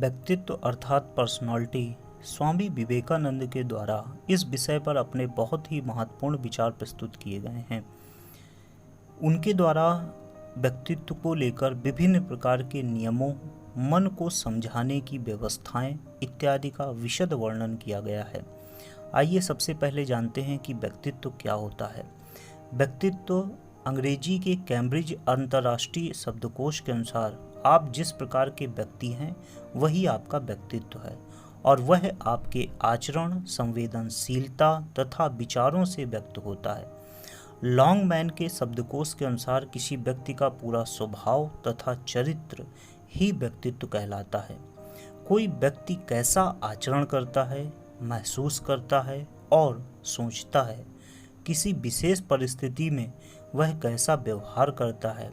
व्यक्तित्व अर्थात पर्सनालिटी स्वामी विवेकानंद के द्वारा इस विषय पर अपने बहुत ही महत्वपूर्ण विचार प्रस्तुत किए गए हैं। उनके द्वारा व्यक्तित्व को लेकर विभिन्न प्रकार के नियमों, मन को समझाने की व्यवस्थाएं इत्यादि का विशद वर्णन किया गया है। आइए सबसे पहले जानते हैं कि व्यक्तित्व क्या होता है। व्यक्तित्व अंग्रेजी के कैम्ब्रिज अंतर्राष्ट्रीय शब्दकोश के अनुसार आप जिस प्रकार के व्यक्ति हैं वही आपका व्यक्तित्व है और वह आपके आचरण, संवेदनशीलता तथा विचारों से व्यक्त होता है। लॉन्गमैन के शब्दकोश के अनुसार किसी व्यक्ति का पूरा स्वभाव तथा चरित्र ही व्यक्तित्व कहलाता है। कोई व्यक्ति कैसा आचरण करता है, महसूस करता है और सोचता है, किसी विशेष परिस्थिति में वह कैसा व्यवहार करता है,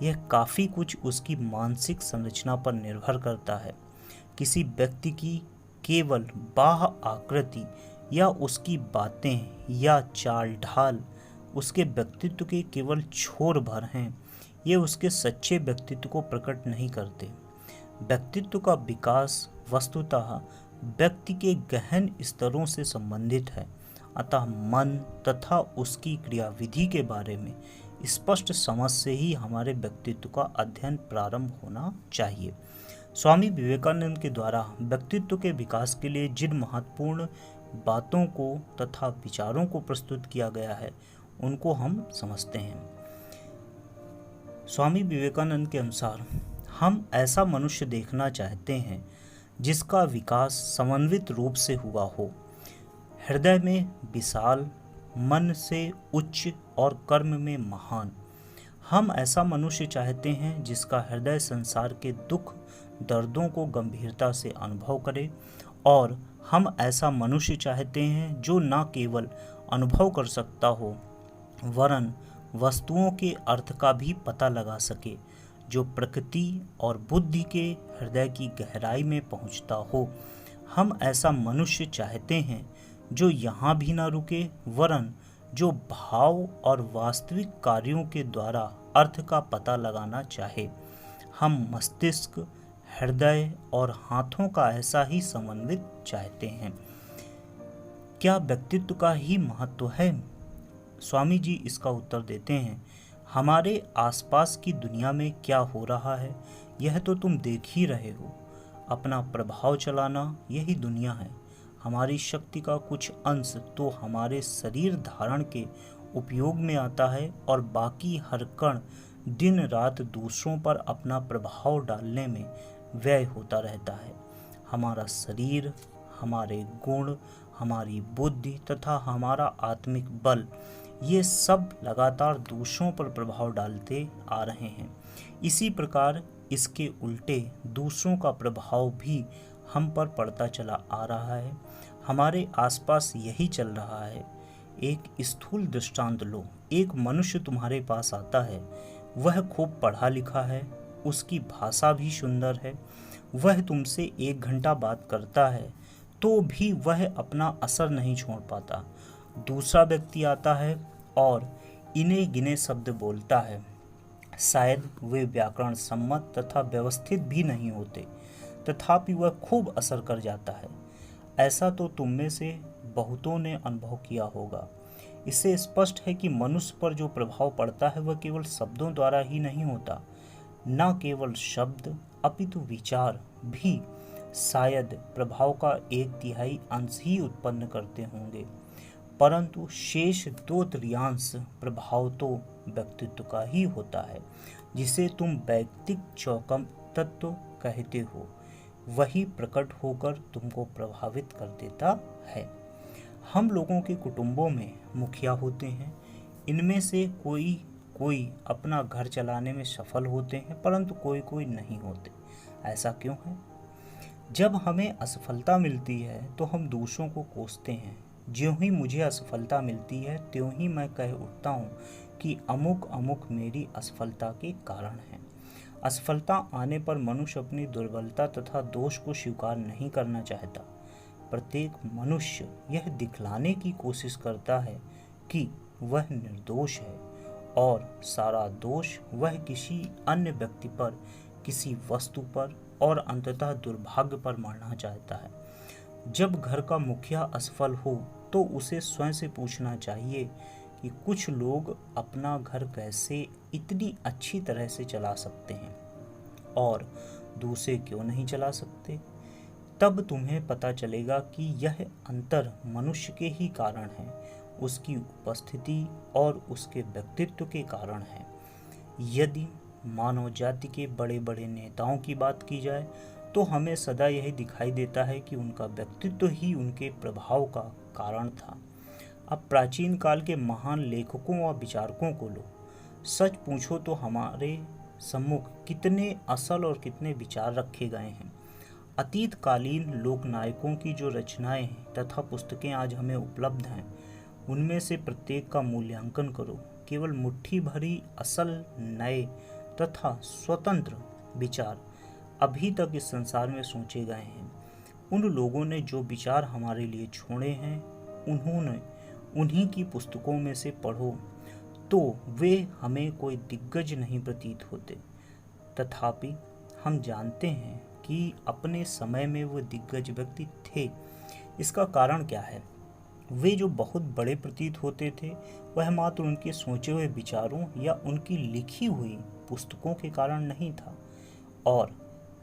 यह काफ़ी कुछ उसकी मानसिक संरचना पर निर्भर करता है। किसी व्यक्ति की केवल बाह्य आकृति या उसकी बातें या चाल ढाल उसके व्यक्तित्व के केवल छोर भर हैं, ये उसके सच्चे व्यक्तित्व को प्रकट नहीं करते। व्यक्तित्व का विकास वस्तुतः व्यक्ति के गहन स्तरों से संबंधित है, अतः मन तथा उसकी क्रियाविधि के बारे में स्पष्ट समझ से ही हमारे व्यक्तित्व का अध्ययन प्रारंभ होना चाहिए। स्वामी विवेकानंद के द्वारा व्यक्तित्व के विकास के लिए जिन महत्वपूर्ण बातों को तथा विचारों को प्रस्तुत किया गया है उनको हम समझते हैं। स्वामी विवेकानंद के अनुसार हम ऐसा मनुष्य देखना चाहते हैं जिसका विकास समन्वित रूप से हुआ हो, हृदय में विशाल, मन से उच्च और कर्म में महान। हम ऐसा मनुष्य चाहते हैं जिसका हृदय संसार के दुख दर्दों को गंभीरता से अनुभव करे, और हम ऐसा मनुष्य चाहते हैं जो न केवल अनुभव कर सकता हो वरन वस्तुओं के अर्थ का भी पता लगा सके, जो प्रकृति और बुद्धि के हृदय की गहराई में पहुंचता हो। हम ऐसा मनुष्य चाहते हैं जो यहाँ भी न रुके वरन जो भाव और वास्तविक कार्यों के द्वारा अर्थ का पता लगाना चाहे। हम मस्तिष्क, हृदय और हाथों का ऐसा ही समन्वित चाहते हैं। क्या व्यक्तित्व का ही महत्व है? स्वामी जी इसका उत्तर देते हैं, हमारे आसपास की दुनिया में क्या हो रहा है यह तो तुम देख ही रहे हो। अपना प्रभाव चलाना यही दुनिया है। हमारी शक्ति का कुछ अंश तो हमारे शरीर धारण के उपयोग में आता है और बाकी हर कण दिन रात दूसरों पर अपना प्रभाव डालने में व्यय होता रहता है। हमारा शरीर, हमारे गुण, हमारी बुद्धि तथा हमारा आत्मिक बल, ये सब लगातार दूसरों पर प्रभाव डालते आ रहे हैं। इसी प्रकार इसके उल्टे दूसरों का प्रभाव भी हम पर पड़ता चला आ रहा है। हमारे आसपास यही चल रहा है। एक स्थूल दृष्टांत लो। एक मनुष्य तुम्हारे पास आता है, वह खूब पढ़ा लिखा है, उसकी भाषा भी सुंदर है, वह तुमसे 1 घंटा बात करता है तो भी वह अपना असर नहीं छोड़ पाता। दूसरा व्यक्ति आता है और इने गिने शब्द बोलता है, शायद वे व्याकरण सम्मत तथा व्यवस्थित भी नहीं होते, तथापि वह खूब असर कर जाता है। ऐसा तो तुम में से बहुतों ने अनुभव किया होगा। इससे स्पष्ट है कि मनुष्य पर जो प्रभाव पड़ता है वह केवल शब्दों द्वारा ही नहीं होता। न केवल शब्द अपितु विचार भी शायद प्रभाव का 1/3 अंश ही उत्पन्न करते होंगे, परंतु शेष 2/3 प्रभाव तो व्यक्तित्व का ही होता है, जिसे तुम वैयक्तिक चौकम तत्व कहते हो। वही प्रकट होकर तुमको प्रभावित कर देता है। हम लोगों के कुटुंबों में मुखिया होते हैं। इनमें से कोई अपना घर चलाने में सफल होते हैं, परंतु कोई नहीं होते। ऐसा क्यों है? जब हमें असफलता मिलती है तो हम दूसरों को कोसते हैं। ज्यों ही मुझे असफलता मिलती है त्यों ही मैं कह उठता हूँ कि अमुक मेरी असफलता के कारण है। असफलता आने पर मनुष्य अपनी दुर्बलता तथा दोष को स्वीकार नहीं करना चाहता। प्रत्येक मनुष्य यह दिखलाने की कोशिश करता है कि वह निर्दोष है और सारा दोष वह किसी अन्य व्यक्ति पर, किसी वस्तु पर और अंततः दुर्भाग्य पर मरना चाहता है। जब घर का मुखिया असफल हो तो उसे स्वयं से पूछना चाहिए कि कुछ लोग अपना घर कैसे इतनी अच्छी तरह से चला सकते हैं और दूसरे क्यों नहीं चला सकते। तब तुम्हें पता चलेगा कि यह अंतर मनुष्य के ही कारण है, उसकी उपस्थिति और उसके व्यक्तित्व के कारण है। यदि मानव जाति के बड़े बड़े नेताओं की बात की जाए तो हमें सदा यही दिखाई देता है कि उनका व्यक्तित्व ही उनके प्रभाव का कारण था। अब प्राचीन काल के महान लेखकों व विचारकों को लो, सच पूछो तो हमारे सम्मुख कितने असल और कितने विचार रखे गए हैं। अतीत कालीन लोक नायकों की जो रचनाएं तथा पुस्तकें आज हमें उपलब्ध हैं, उनमें से प्रत्येक का मूल्यांकन करो। केवल मुट्ठी भरी असल नए तथा स्वतंत्र विचार अभी तक इस संसार में सोचे गए हैं। उन लोगों ने जो विचार हमारे लिए छोड़े हैं, उन्हीं की पुस्तकों में से पढ़ो तो वे हमें कोई दिग्गज नहीं प्रतीत होते। तथापि हम जानते हैं कि अपने समय में वो दिग्गज व्यक्ति थे। इसका कारण क्या है? वे जो बहुत बड़े प्रतीत होते थे, वह मात्र उनके सोचे हुए विचारों या उनकी लिखी हुई पुस्तकों के कारण नहीं था और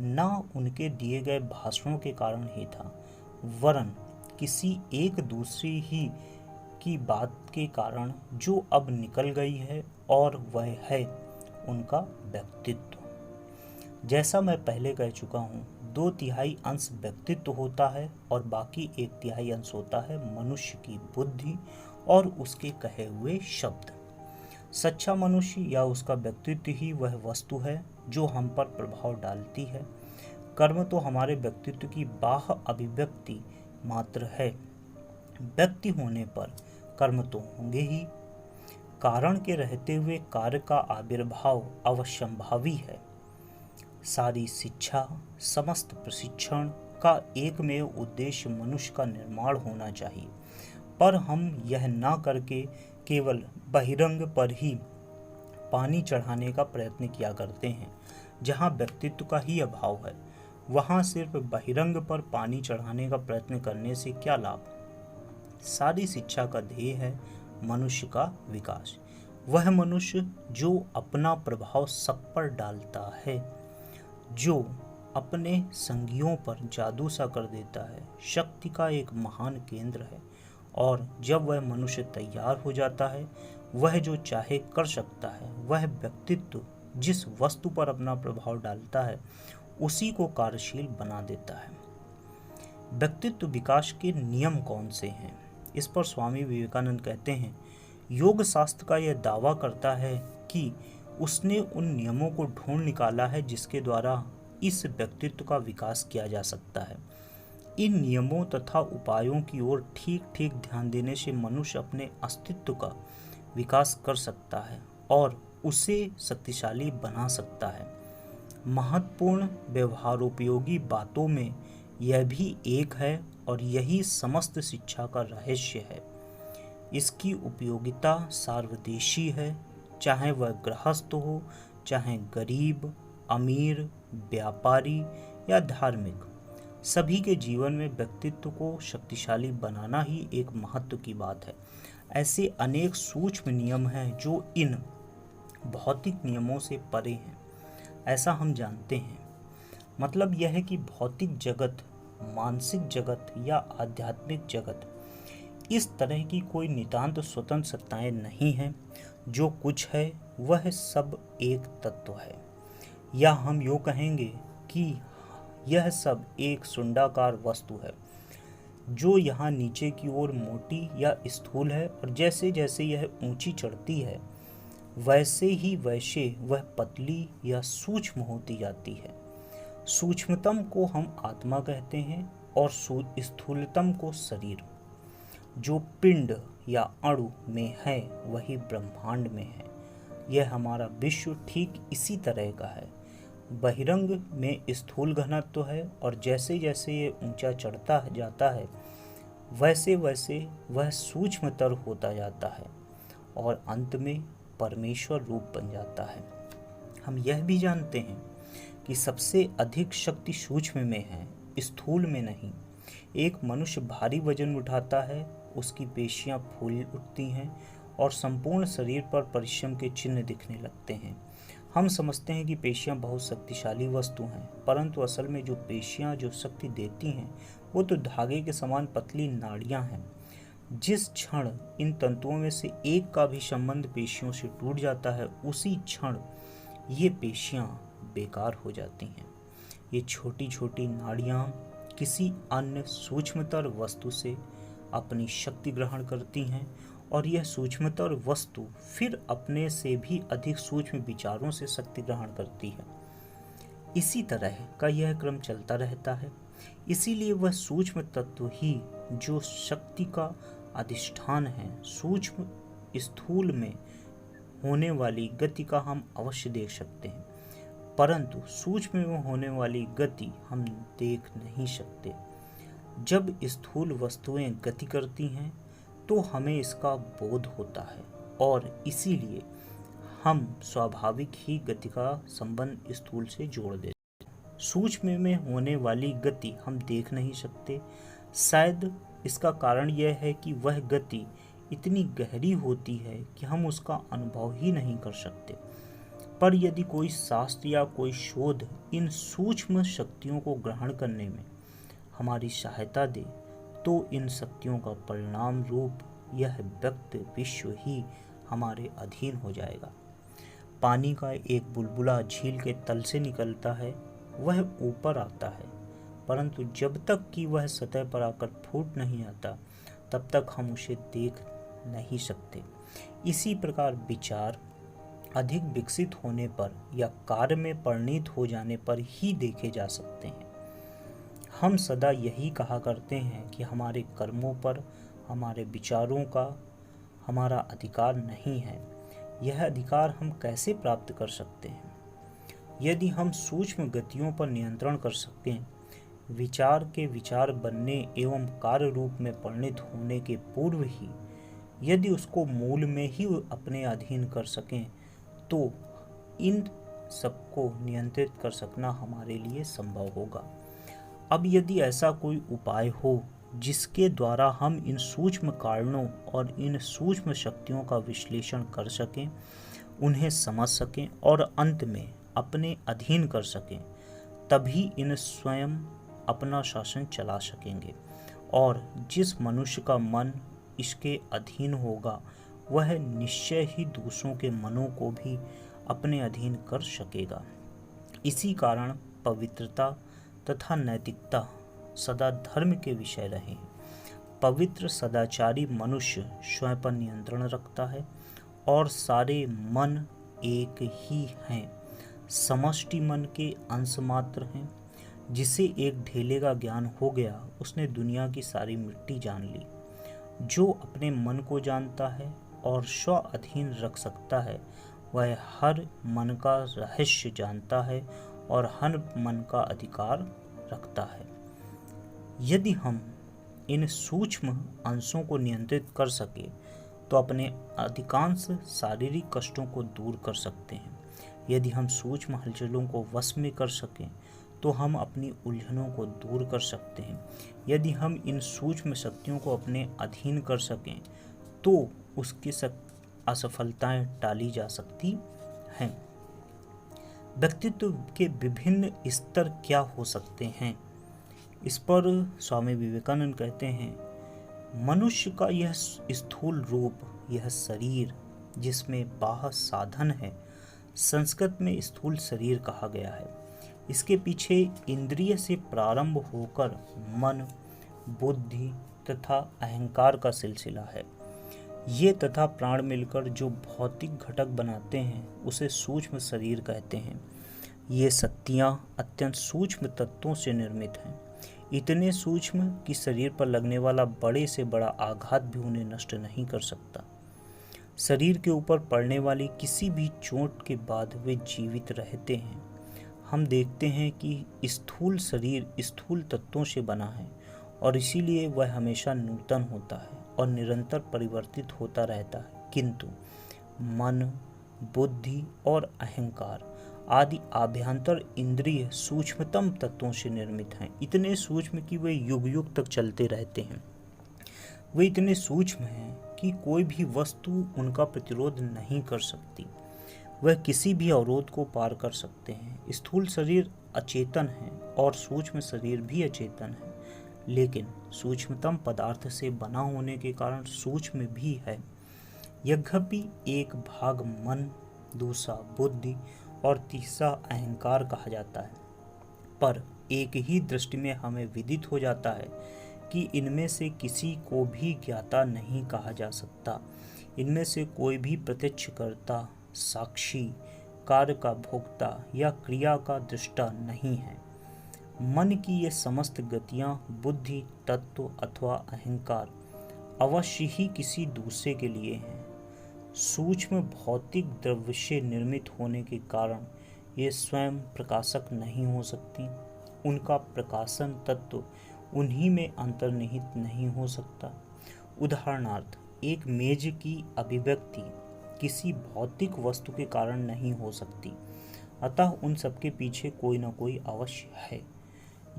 न उनके दिए गए भाषणों के कारण ही था, वरन किसी एक दूसरी ही की बात के कारण जो अब निकल गई है, और वह है उनका व्यक्तित्व। जैसा मैं पहले कह चुका हूँ, 2/3 अंश व्यक्तित्व होता है और बाकी 1/3 अंश होता है मनुष्य की बुद्धि और उसके कहे हुए शब्द। सच्चा मनुष्य या उसका व्यक्तित्व ही वह वस्तु है जो हम पर प्रभाव डालती है। कर्म तो हमारे व्यक्तित्व की बाह्य अभिव्यक्ति मात्र है। व्यक्ति होने पर कर्म तो होंगे ही। कारण के रहते हुए कार्य का आविर्भाव अवश्यंभावी है। सारी शिक्षा, समस्त प्रशिक्षण का एकमेव उद्देश्य मनुष्य का निर्माण होना चाहिए, पर हम यह ना करके केवल बहिरंग पर ही पानी चढ़ाने का प्रयत्न किया करते हैं। जहाँ व्यक्तित्व का ही अभाव है, वहाँ सिर्फ बहिरंग पर पानी चढ़ाने का प्रयत्न करने से क्या लाभ। सारी शिक्षा का ध्येय है मनुष्य का विकास। वह मनुष्य जो अपना प्रभाव सब पर डालता है, जो अपने संगियों पर जादू सा कर देता है, शक्ति का एक महान केंद्र है। और जब वह मनुष्य तैयार हो जाता है, वह जो चाहे कर सकता है। वह व्यक्तित्व जिस वस्तु पर अपना प्रभाव डालता है, उसी को कार्यशील बना देता है। व्यक्तित्व विकास के नियम कौन से हैं? इस पर स्वामी विवेकानंद कहते हैं, योग शास्त्र का यह दावा करता है कि उसने उन नियमों को ढूंढ निकाला है जिसके द्वारा इस व्यक्तित्व का विकास किया जा सकता है। इन नियमों तथा उपायों की ओर ठीक ठीक ध्यान देने से मनुष्य अपने अस्तित्व का विकास कर सकता है और उसे शक्तिशाली बना सकता है। महत्वपूर्ण व्यवहारोपयोगी बातों में यह भी एक है और यही समस्त शिक्षा का रहस्य है। इसकी उपयोगिता सार्वदेशी है, चाहे वह गृहस्थ हो, चाहे गरीब, अमीर, व्यापारी या धार्मिक। सभी के जीवन में व्यक्तित्व को शक्तिशाली बनाना ही एक महत्व की बात है। ऐसे अनेक सूक्ष्म नियम हैं जो इन भौतिक नियमों से परे हैं, ऐसा हम जानते हैं। मतलब यह है कि भौतिक जगत, मानसिक जगत या आध्यात्मिक जगत, इस तरह की कोई नितांत स्वतंत्र सत्ताएं नहीं हैं। जो कुछ है वह सब एक तत्व है, या हम यूँ कहेंगे कि यह सब एक सुंडाकार वस्तु है जो यहाँ नीचे की ओर मोटी या स्थूल है, और जैसे जैसे यह ऊंची चढ़ती है वैसे वह पतली या सूक्ष्म होती जाती है। सूक्ष्मतम को हम आत्मा कहते हैं और स्थूलतम को शरीर। जो पिंड या अणु में है वही ब्रह्मांड में है। यह हमारा विश्व ठीक इसी तरह का है। बहिरंग में स्थूल घनत्व है और जैसे जैसे ये ऊंचा चढ़ता जाता है वैसे वैसे वह सूक्ष्मतर होता जाता है और अंत में परमेश्वर रूप बन जाता है। हम यह भी जानते हैं कि सबसे अधिक शक्ति सूक्ष्म में है, स्थूल में नहीं। एक मनुष्य भारी वजन उठाता है, उसकी पेशियां फूल उठती हैं और संपूर्ण शरीर पर परिश्रम के चिन्ह दिखने लगते हैं। हम समझते हैं कि पेशियां बहुत शक्तिशाली वस्तु हैं, परंतु असल में जो पेशियां जो शक्ति देती हैं वो तो धागे के समान पतली नाड़ियां हैं। जिस क्षण इन तंतुओं में से एक का भी संबंध पेशियों से टूट जाता है, उसी क्षण ये पेशियां बेकार हो जाती हैं। ये छोटी छोटी नाड़ियां किसी अन्य सूक्ष्मतर वस्तु से अपनी शक्ति ग्रहण करती हैं और यह सूक्ष्मतर वस्तु फिर अपने से भी अधिक सूक्ष्म विचारों से शक्ति ग्रहण करती है। इसी तरह का यह क्रम चलता रहता है। इसीलिए वह सूक्ष्म तत्व ही जो शक्ति का अधिष्ठान है, सूक्ष्म स्थूल में होने वाली गति का हम अवश्य देख सकते हैं, परंतु सूक्ष्म में होने वाली गति हम देख नहीं सकते। जब स्थूल वस्तुएं गति करती हैं तो हमें इसका बोध होता है और इसीलिए हम स्वाभाविक ही गति का संबंध स्थूल से जोड़ देते हैं। सूक्ष्म में होने वाली गति हम देख नहीं सकते। शायद इसका कारण यह है कि वह गति इतनी गहरी होती है कि हम उसका अनुभव ही नहीं कर सकते। पर यदि कोई शास्त्र या कोई शोध इन सूक्ष्म शक्तियों को ग्रहण करने में हमारी सहायता दे, तो इन शक्तियों का परिणाम रूप यह व्यक्त विश्व ही हमारे अधीन हो जाएगा। पानी का एक बुलबुला झील के तल से निकलता है, वह ऊपर आता है, परंतु जब तक कि वह सतह पर आकर फूट नहीं आता, तब तक हम उसे देख नहीं सकते। इसी प्रकार विचार अधिक विकसित होने पर या कार्य में परिणत हो जाने पर ही देखे जा सकते हैं। हम सदा यही कहा करते हैं कि हमारे कर्मों पर, हमारे विचारों का हमारा अधिकार नहीं है। यह अधिकार हम कैसे प्राप्त कर सकते हैं? यदि हम सूक्ष्म गतियों पर नियंत्रण कर सकें, विचार के विचार बनने एवं कार्य रूप में परिणत होने के पूर्व ही यदि उसको मूल में ही अपने अधीन कर सकें, तो इन सबको नियंत्रित कर सकना हमारे लिए संभव होगा। अब यदि ऐसा कोई उपाय हो जिसके द्वारा हम इन सूक्ष्म कारणों और इन सूक्ष्म शक्तियों का विश्लेषण कर सकें, उन्हें समझ सकें और अंत में अपने अधीन कर सकें, तभी इन स्वयं अपना शासन चला सकेंगे और जिस मनुष्य का मन इसके अधीन होगा, वह निश्चय ही दूसरों के मनों को भी अपने अधीन कर सकेगा। इसी कारण पवित्रता तथा नैतिकता सदा धर्म के विषय रहे हैं। पवित्र सदाचारी मनुष्य स्वयं पर नियंत्रण रखता है और सारे मन एक ही हैं, समष्टि मन के अंश मात्र हैं। जिसे एक ढेले का ज्ञान हो गया, उसने दुनिया की सारी मिट्टी जान ली। जो अपने मन को जानता है और स्व अधीन रख सकता है, वह हर मन का रहस्य जानता है और हर मन का अधिकार रखता है। यदि हम इन सूक्ष्म अंशों को नियंत्रित कर सके, तो अपने अधिकांश शारीरिक कष्टों को दूर कर सकते हैं। यदि हम सूक्ष्म हलचलों को वश में कर सकें, तो हम अपनी उलझनों को दूर कर सकते हैं। यदि हम इन सूक्ष्म शक्तियों को अपने अधीन कर सकें, तो उसकी असफलताएं टाली जा सकती हैं। व्यक्तित्व के विभिन्न स्तर क्या हो सकते हैं? इस पर स्वामी विवेकानंद कहते हैं, मनुष्य का यह स्थूल रूप, यह शरीर जिसमें बाह्य साधन है, संस्कृत में स्थूल शरीर कहा गया है। इसके पीछे इंद्रिय से प्रारंभ होकर मन, बुद्धि तथा अहंकार का सिलसिला है। ये तथा प्राण मिलकर जो भौतिक घटक बनाते हैं, उसे सूक्ष्म शरीर कहते हैं। ये शक्तियाँ अत्यंत सूक्ष्म तत्वों से निर्मित हैं, इतने सूक्ष्म कि शरीर पर लगने वाला बड़े से बड़ा आघात भी उन्हें नष्ट नहीं कर सकता। शरीर के ऊपर पड़ने वाली किसी भी चोट के बाद वे जीवित रहते हैं। हम देखते हैं कि स्थूल शरीर स्थूल तत्वों से बना है और इसीलिए वह हमेशा नूतन होता है और निरंतर परिवर्तित होता रहता है, किंतु मन, बुद्धि और अहंकार आदि आभ्यंतर इंद्रिय सूक्ष्मतम तत्वों से निर्मित हैं। इतने सूक्ष्म कि वे युग युग तक चलते रहते हैं। वे इतने सूक्ष्म हैं कि कोई भी वस्तु उनका प्रतिरोध नहीं कर सकती। वह किसी भी अवरोध को पार कर सकते हैं। स्थूल शरीर अचेतन है और सूक्ष्म शरीर भी अचेतन है, लेकिन सूक्ष्मतम पदार्थ से बना होने के कारण सूक्ष्म भी है। यद्यपि एक भाग मन, दूसरा बुद्धि और तीसरा अहंकार कहा जाता है, पर एक ही दृष्टि में हमें विदित हो जाता है कि इनमें से किसी को भी ज्ञाता नहीं कहा जा सकता। इनमें से कोई भी प्रत्यक्षकर्ता, साक्षी, कार्य का भोक्ता या क्रिया का दृष्टा नहीं है। मन की ये समस्त गतियां, बुद्धि, तत्व अथवा अहंकार अवश्य ही किसी दूसरे के लिए हैं। सूक्ष्म भौतिक द्रव्य से निर्मित होने के कारण ये स्वयं प्रकाशक नहीं हो सकती। उनका प्रकाशन तत्व उन्हीं में अंतर्निहित नहीं हो सकता। उदाहरणार्थ, एक मेज की अभिव्यक्ति किसी भौतिक वस्तु के कारण नहीं हो सकती। अतः उन सबके पीछे कोई न कोई अवश्य है।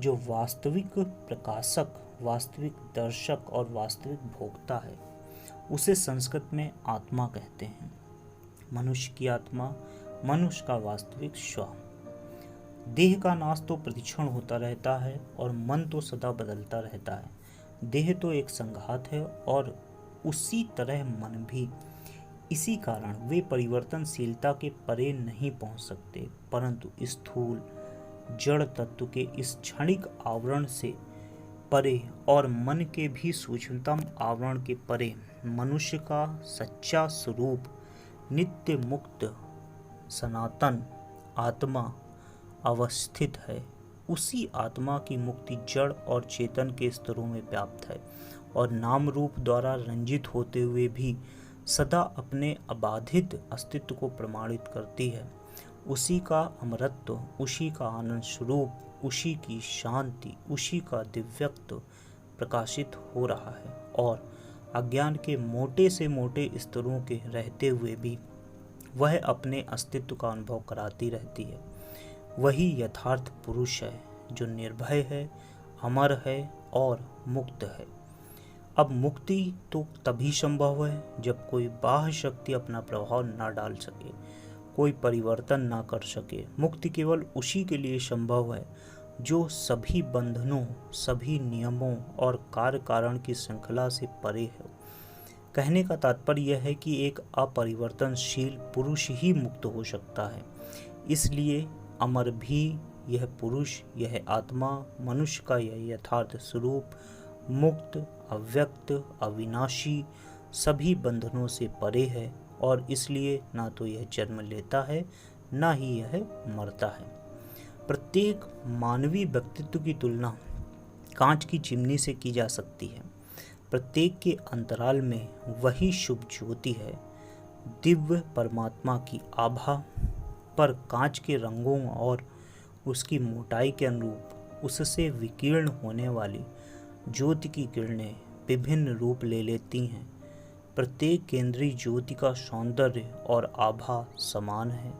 जो वास्तविक प्रकाशक, वास्तविक दर्शक और वास्तविक भोक्ता है, उसे संस्कृत में आत्मा कहते हैं। मनुष्य की आत्मा, मनुष्य का वास्तविक स्व। देह का नाश तो प्रतिक्षण होता रहता है और मन तो सदा बदलता रहता है। देह तो एक संघात है और उसी तरह मन भी। इसी कारण वे परिवर्तनशीलता के परे नहीं पहुंच सकते, परंतु स्थूल जड़ तत्व के इस क्षणिक आवरण से परे और मन के भी सूक्ष्मतम आवरण के परे मनुष्य का सच्चा स्वरूप, नित्य मुक्त सनातन आत्मा अवस्थित है। उसी आत्मा की मुक्ति जड़ और चेतन के स्तरों में व्याप्त है और नाम रूप द्वारा रंजित होते हुए भी सदा अपने अबाधित अस्तित्व को प्रमाणित करती है। उसी का अमरत्व, उसी का आनंद स्वरूप, उसी की शांति, उसी का दिव्यत्व प्रकाशित हो रहा है और अज्ञान के मोटे से मोटे स्तरों के रहते हुए भी वह अपने अस्तित्व का अनुभव कराती रहती है। वही यथार्थ पुरुष है जो निर्भय है, अमर है और मुक्त है। अब मुक्ति तो तभी संभव है जब कोई बाह्य शक्ति अपना प्रभाव न डाल सके, कोई परिवर्तन ना कर सके। मुक्ति केवल उसी के लिए संभव है जो सभी बंधनों, सभी नियमों और कार्य कारण की श्रृंखला से परे है। कहने का तात्पर्य यह है कि एक अपरिवर्तनशील पुरुष ही मुक्त हो सकता है। इसलिए अमर भी यह पुरुष, यह आत्मा, मनुष्य का यह यथार्थ स्वरूप, मुक्त, अव्यक्त, अविनाशी, सभी बंधनों से परे है और इसलिए ना तो यह जन्म लेता है, ना ही यह मरता है। प्रत्येक मानवीय व्यक्तित्व की तुलना कांच की चिमनी से की जा सकती है। प्रत्येक के अंतराल में वही शुभ ज्योति है, दिव्य परमात्मा की आभा, पर कांच के रंगों और उसकी मोटाई के अनुरूप उससे विकीर्ण होने वाली ज्योति की किरणें विभिन्न रूप ले लेती हैं। प्रत्येक केंद्रीय ज्योति का सौंदर्य और आभा समान है।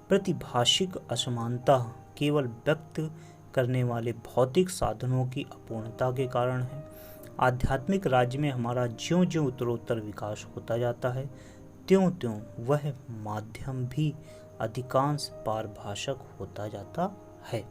प्रतिभाषिक असमानता केवल व्यक्त करने वाले भौतिक साधनों की अपूर्णता के कारण है। आध्यात्मिक राज्य में हमारा ज्यों ज्यों उत्तरोत्तर विकास होता जाता है, त्यों त्यों वह माध्यम भी अधिकांश पारभाषक होता जाता है।